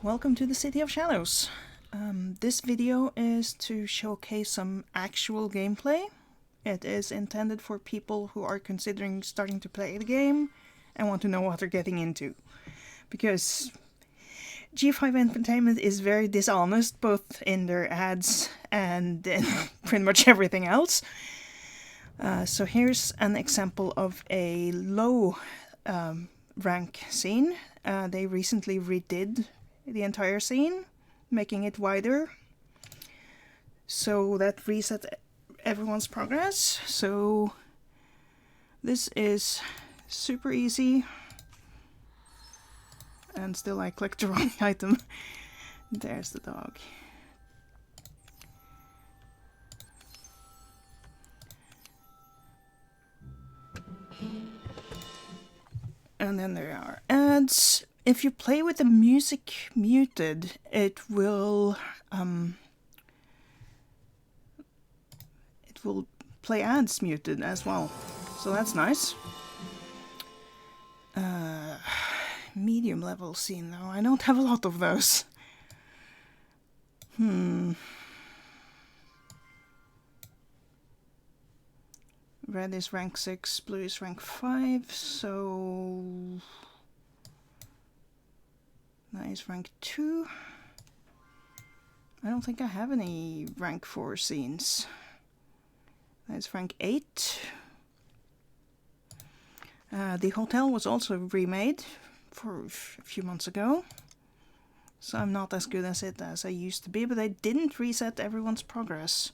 Welcome to the City of Shadows. This video is to showcase some actual gameplay. It is intended for people who are considering starting to play the game and want to know what they're getting into. Because G5 Entertainment is very dishonest, both in their ads and in pretty much everything else. So here's an example of a low rank scene. They recently redid the entire scene, making it wider, so that reset everyone's progress. So this is super easy, and still I clicked the wrong item. There's the dog. And then there are ads. If you play with the music muted, it will play ads muted as well. So that's nice. Medium level scene though. I don't have a lot of those. Red is rank 6, blue is rank 5, so that is rank 2. I don't think I have any rank 4 scenes. That's rank 8. The hotel was also remade for a few months ago, so I'm not as good at it as I used to be, but I didn't reset everyone's progress.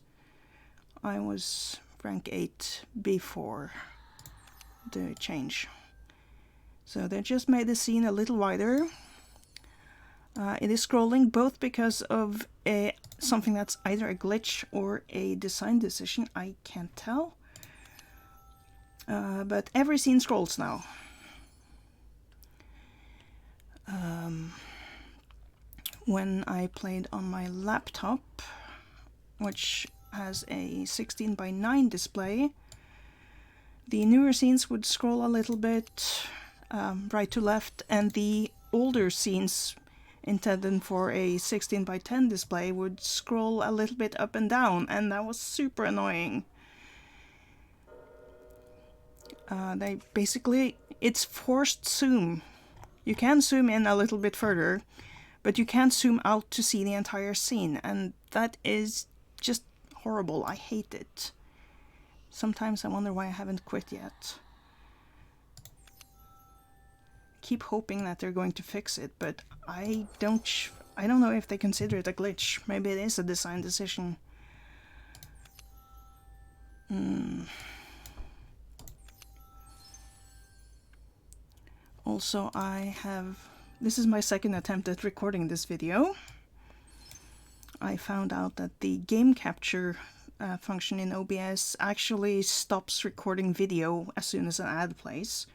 I was rank 8 before the change. So they just made the scene a little wider. It is scrolling both because of something that's either a glitch or a design decision, I can't tell. But every scene scrolls now. When I played on my laptop, which has a 16:9 display, the newer scenes would scroll a little bit right to left, and the older scenes intended for a 16:10 display would scroll a little bit up and down, and that was super annoying. They basically, it's forced zoom. You can zoom in a little bit further, but you can't zoom out to see the entire scene, and that is just horrible. I hate it. Sometimes I wonder why I haven't quit yet. Keep hoping that they're going to fix it, but I don't know if they consider it a glitch. Maybe it is a design decision. Also, this is my second attempt at recording this video. I found out that the game capture function in OBS actually stops recording video as soon as an ad plays.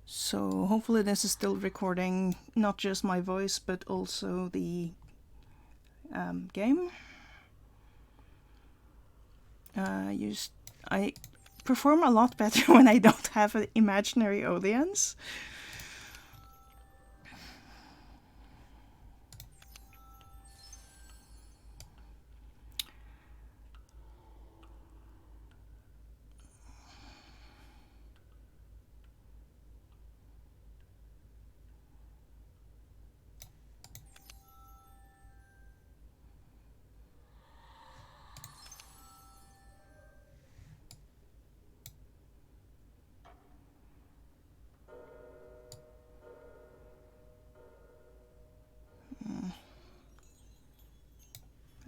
So hopefully this is still recording not just my voice but also the game. I perform a lot better when I don't have an imaginary audience.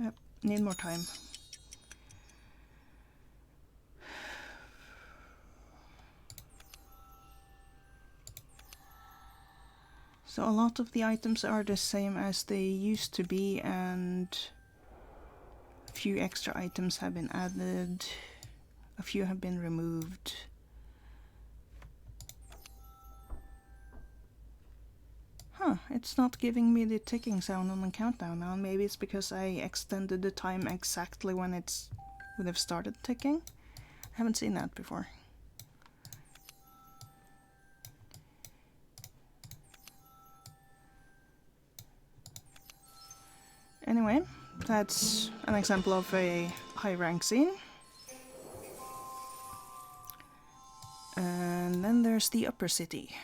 Yep, need more time. So a lot of the items are the same as they used to be, and a few extra items have been added, a few have been removed. It's not giving me the ticking sound on the countdown now. Maybe it's because I extended the time exactly when it would have started ticking. I haven't seen that before. Anyway, that's an example of a high rank scene. And then there's the upper city.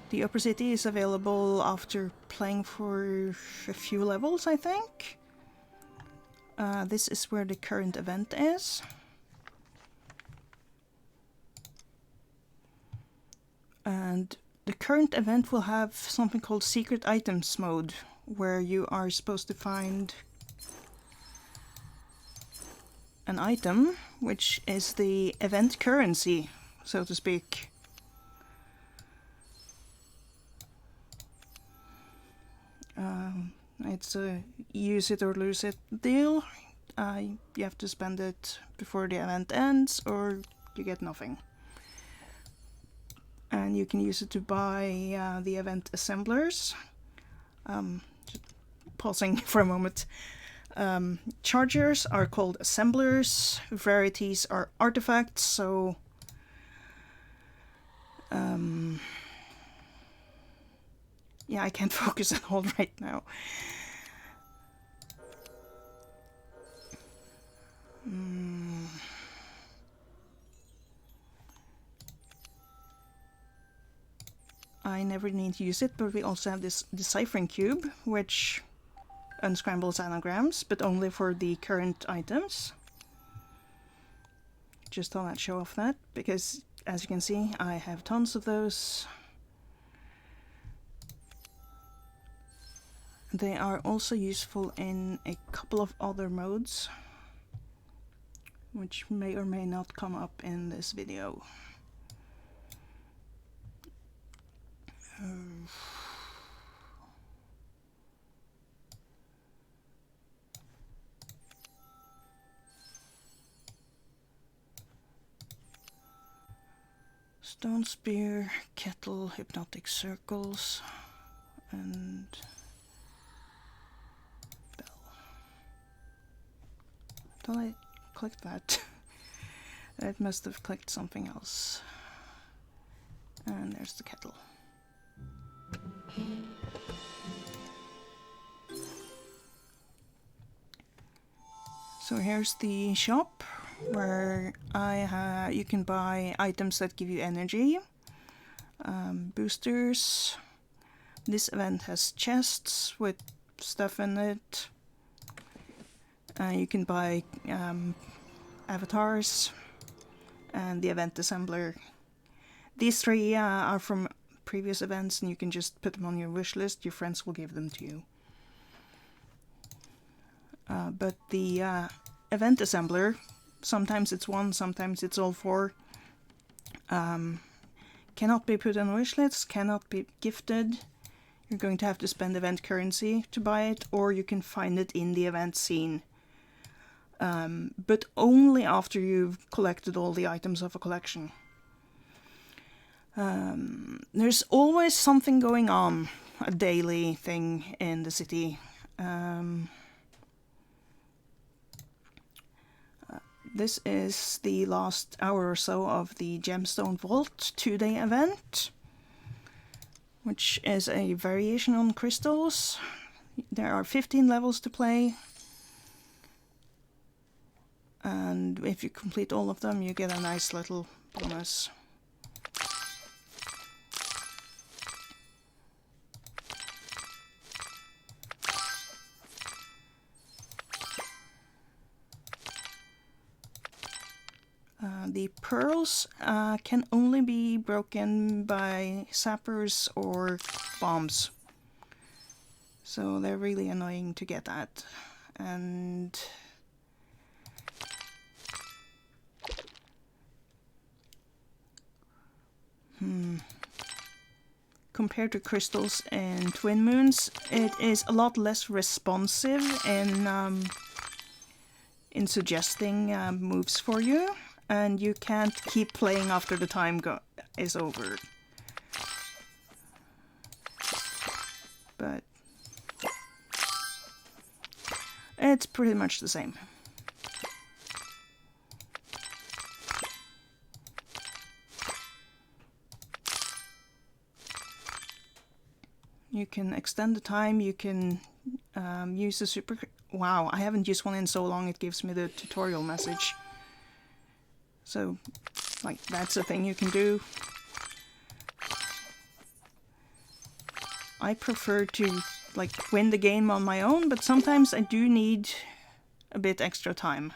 The upper city is available after playing for a few levels, I think. This is where the current event is. And the current event will have something called Secret Items mode, where you are supposed to find an item, which is the event currency, so to speak. It's a use it or lose it deal. You have to spend it before the event ends, or you get nothing. And you can use it to buy the event assemblers. Just pausing for a moment. Chargers are called assemblers. Rarities are artifacts, so yeah, I can't focus at all right now. I never need to use it, but we also have this deciphering cube, which unscrambles anagrams, but only for the current items. Just thought I'd show off that, because as you can see, I have tons of those. They are also useful in a couple of other modes, which may or may not come up in this video. Stone spear, kettle, hypnotic circles, and bell. Thought I clicked that. It must have clicked something else. And there's the kettle. So here's the shop where you can buy items that give you energy, boosters. This event has chests with stuff in it. You can buy avatars and the event assembler. These three are from previous events, and you can just put them on your wish list. Your friends will give them to you. But the event assembler, sometimes it's one, sometimes it's all four, cannot be put on wish lists, cannot be gifted. You're going to have to spend event currency to buy it, or you can find it in the event scene. But only after you've collected all the items of a collection. There's always something going on, a daily thing in the city. This is the last hour or so of the Gemstone Vault 2-day event, which is a variation on crystals. There are 15 levels to play, and if you complete all of them, you get a nice little bonus. The pearls can only be broken by sappers or bombs, so they're really annoying to get at. And compared to crystals and Twin Moons, it is a lot less responsive in suggesting moves for you. And you can't keep playing after the time is over. But it's pretty much the same. You can extend the time, you can use the super... Wow, I haven't used one in so long it gives me the tutorial message. So, like, that's a thing you can do. I prefer to, like, win the game on my own, but sometimes I do need a bit extra time.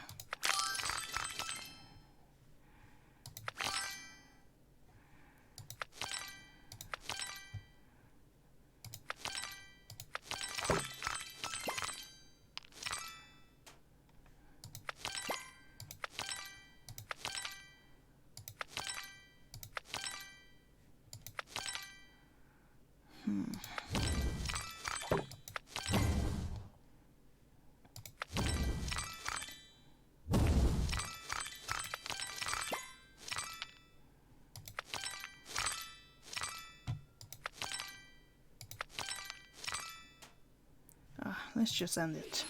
Let's just end it.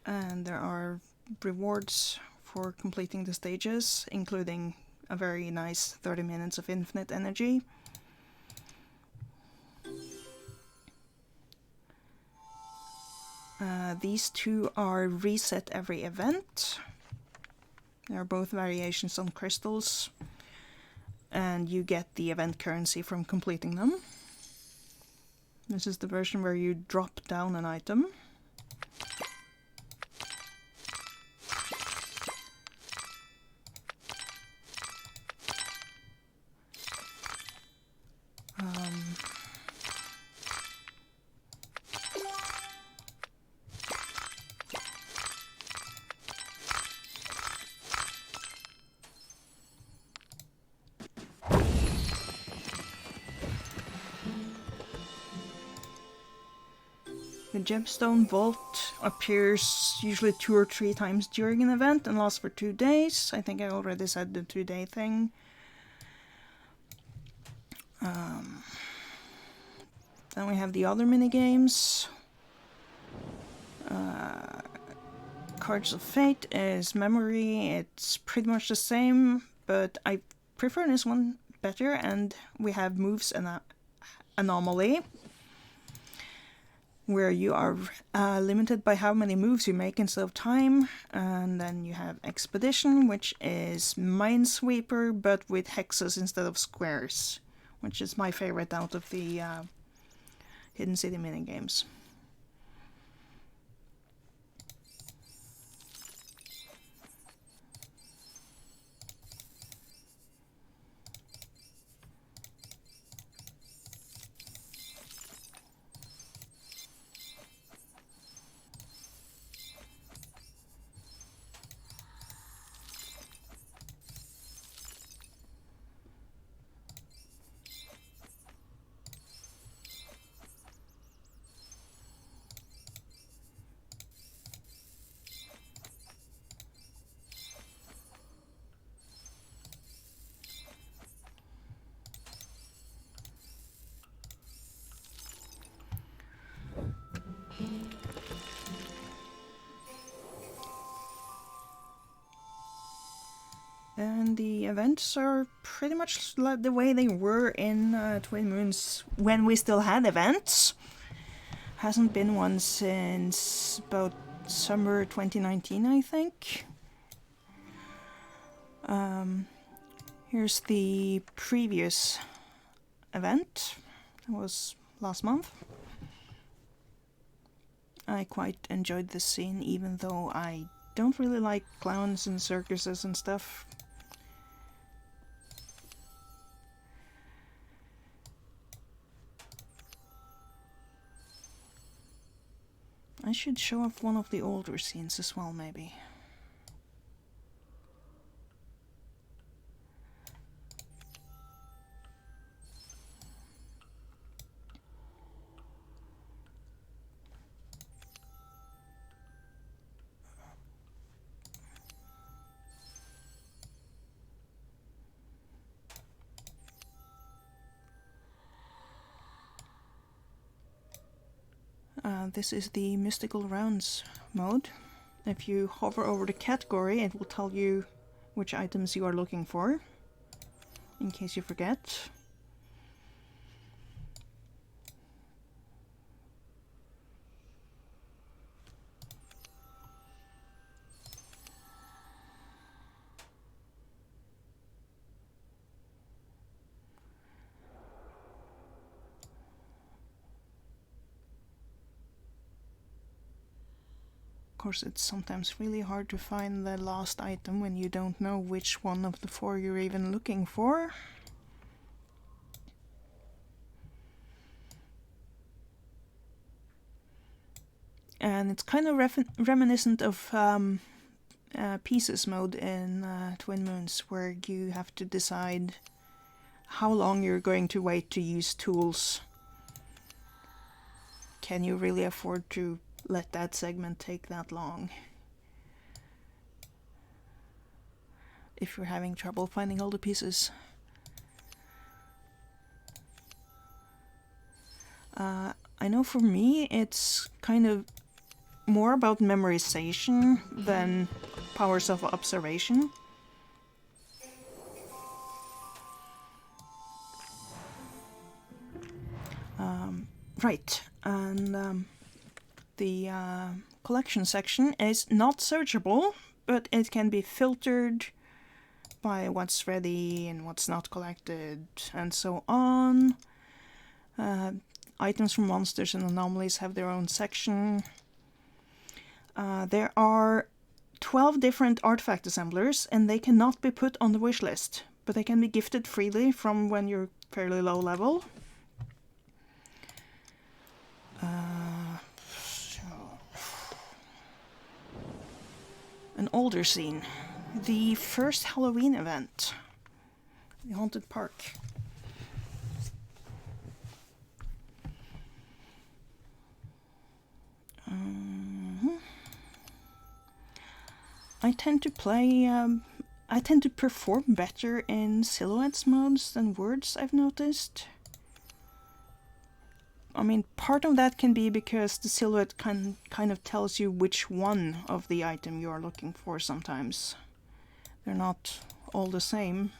And there are rewards for completing the stages, including a very nice 30 minutes of infinite energy. These two are reset every event. They are both variations on crystals, and you get the event currency from completing them. This is the version where you drop down an item. The gemstone vault appears usually 2 or 3 times during an event and lasts for 2 days. I think I already said the 2-day thing. Then we have the other minigames. Cards of Fate is memory. It's pretty much the same, but I prefer this one better, and we have moves and anomaly, where you are limited by how many moves you make instead of time. And then you have Expedition, which is Minesweeper, but with hexes instead of squares, which is my favorite out of the Hidden City minigames. And the events are pretty much like the way they were in Twin Moons when we still had events. Hasn't been one since about summer 2019, I think. Here's the previous event. It was last month. I quite enjoyed this scene, even though I don't really like clowns and circuses and stuff. I should show off one of the older scenes as well, maybe. This is the Mystical Rounds mode. If you hover over the category, it will tell you which items you are looking for, in case you forget. Of course, it's sometimes really hard to find the last item when you don't know which one of the 4 you're even looking for. And it's kind of reminiscent of Pieces mode in Twin Moons, where you have to decide how long you're going to wait to use tools. Can you really afford to let that segment take that long? If you're having trouble finding all the pieces. I know for me it's kind of more about memorization than powers of observation. Right, and the collection section is not searchable, but it can be filtered by what's ready and what's not collected, and so on. Items from monsters and anomalies have their own section. There are 12 different artifact assemblers, and they cannot be put on the wish list, but they can be gifted freely from when you're fairly low level. An older scene. The first Halloween event. The Haunted Park. I tend to perform better in silhouettes modes than words, I've noticed. I mean, part of that can be because the silhouette kind of tells you which one of the item you're looking for sometimes. They're not all the same.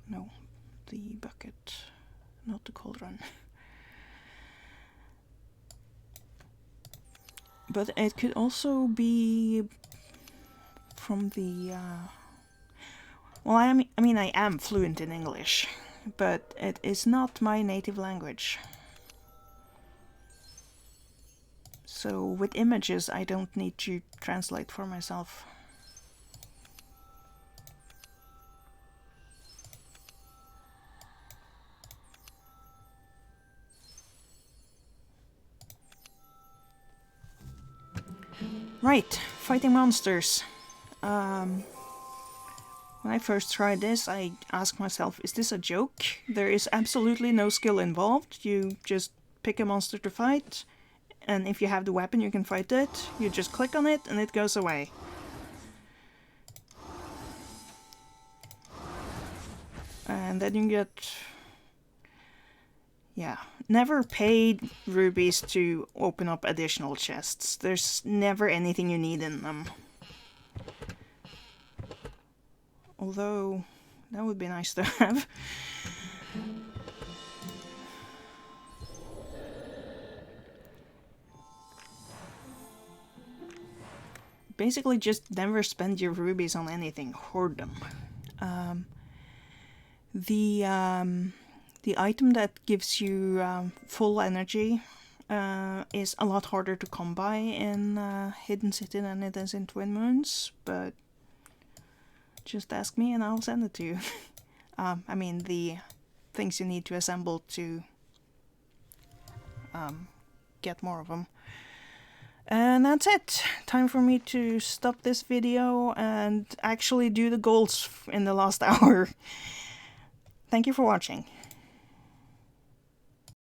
No, the bucket, not the cauldron. But it could also be from the... well, I mean, I am fluent in English, but it is not my native language. So with images, I don't need to translate for myself. Right, fighting monsters. When I first tried this, I asked myself, is this a joke? There is absolutely no skill involved. You just pick a monster to fight, and if you have the weapon you can fight it. You just click on it and it goes away. And then you get... yeah, never pay rubies to open up additional chests. There's never anything you need in them. Although, that would be nice to have. Basically just never spend your rubies on anything, hoard them. The item that gives you full energy is a lot harder to come by in Hidden City than it is in Twin Moons, but just ask me and I'll send it to you. I mean, the things you need to assemble to get more of them. And that's it. Time for me to stop this video and actually do the goals in the last hour. Thank you for watching.